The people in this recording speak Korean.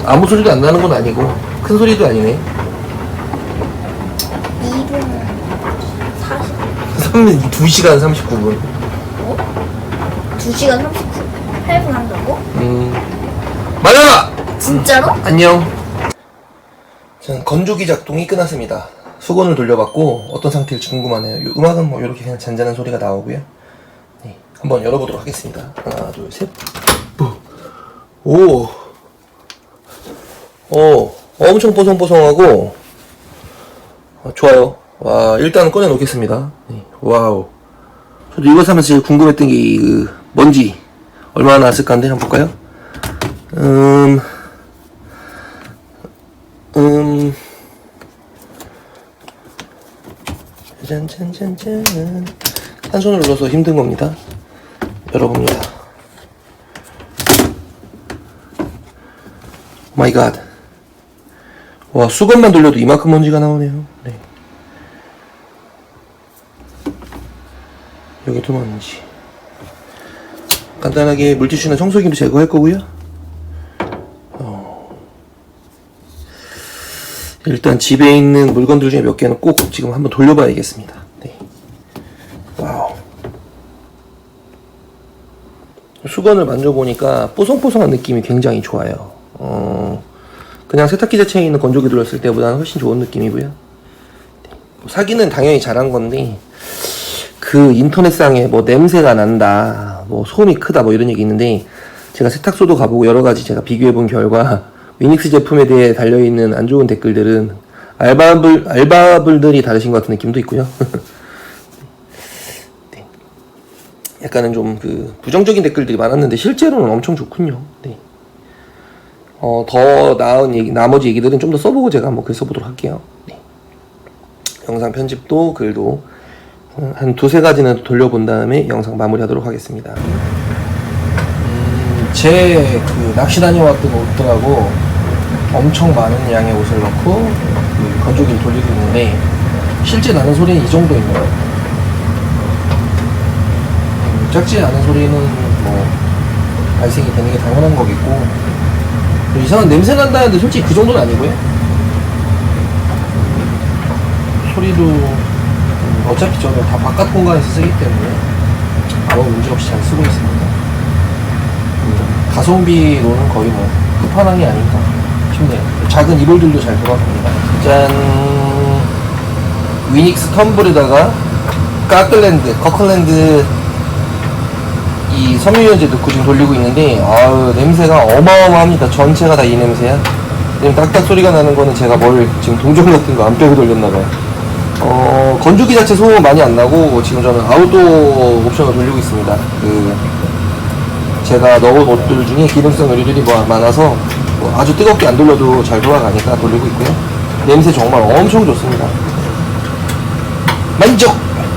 아무 소리도 안 나는 건 아니고 큰 소리도 아니네. 2분 40. 2시간 39분. 어? 2시간 38분 한다고? 맞아! 진짜로? 안녕. 전 건조기 작동이 끝났습니다. 수건을 돌려봤고 어떤 상태일지 궁금하네요. 음악은 뭐 이렇게 그냥 잔잔한 소리가 나오고요. 네, 한번 열어보도록 하겠습니다. 하나, 둘, 셋. 오, 엄청 뽀송뽀송하고 좋아요. 와, 일단 꺼내 놓겠습니다. 네, 와우. 저도 이거 사면서 제일 궁금했던 게 그 먼지 얼마나 났을까 한데 한번 볼까요? 짠짠짠짠. 한 손으로 눌러서 힘든 겁니다. 열어봅니다. 마이 갓. 와, 수건만 돌려도 이만큼 먼지가 나오네요. 네. 여기도 먼지. 간단하게 물티슈나 청소기로 제거할 거고요. 일단 집에 있는 물건들 중에 몇 개는 꼭 지금 한번 돌려봐야겠습니다. 네. 와우. 수건을 만져보니까 뽀송뽀송한 느낌이 굉장히 좋아요. 그냥 세탁기 자체에 있는 건조기 돌렸을 때보다는 훨씬 좋은 느낌이고요. 사기는 당연히 잘한 건데 그 인터넷상에 뭐 냄새가 난다, 뭐 소음이 크다, 뭐 이런 얘기 있는데 제가 세탁소도 가보고 여러 가지 제가 비교해본 결과 위닉스 제품에 대해 달려있는 안 좋은 댓글들은 알바불들이 다르신 것 같은 느낌도 있고요. 네. 약간은 좀 그 부정적인 댓글들이 많았는데 실제로는 엄청 좋군요. 네. 더 나은 얘기, 나머지 얘기들은 좀 더 써보고 제가 한번 글 써보도록 할게요. 네. 영상 편집도 글도 한 두세 가지는 돌려본 다음에 영상 마무리하도록 하겠습니다. 제 그 낚시 다녀왔던 옷들하고 엄청 많은 양의 옷을 넣고 그 건조기를 돌리고 있는데 실제 나는 소리는 이 정도입니다. 작지 않은 소리는 뭐 발생이 되는 게 당연한 거겠고 이상한 냄새 난다는데 솔직히 그 정도는 아니고요. 소리도 어차피 저는 다 바깥 공간에서 쓰기 때문에 아무 문제 없이 잘 쓰고 있습니다. 가성비로는 거의 뭐 끝판왕이 아닌가 싶네요. 작은 이불들도 잘 돌아갑니다. 짠! 위닉스 텀블에다가 커클랜드 이 섬유유연제 넣고 지금 돌리고 있는데 아유 냄새가 어마어마합니다. 전체가 다 이 냄새야. 지금 딱딱 소리가 나는 거는 제가 뭘 지금 동전 같은 거 안 빼고 돌렸나봐요. 건조기 자체 소음은 많이 안 나고 지금 저는 아웃도어 옵션을 돌리고 있습니다. 제가 넣은 옷들 중에 기능성 의류들이 많아서 아주 뜨겁게 안 돌려도 잘 돌아가니까 돌리고 있고요. 냄새 정말 엄청 좋습니다. 만족!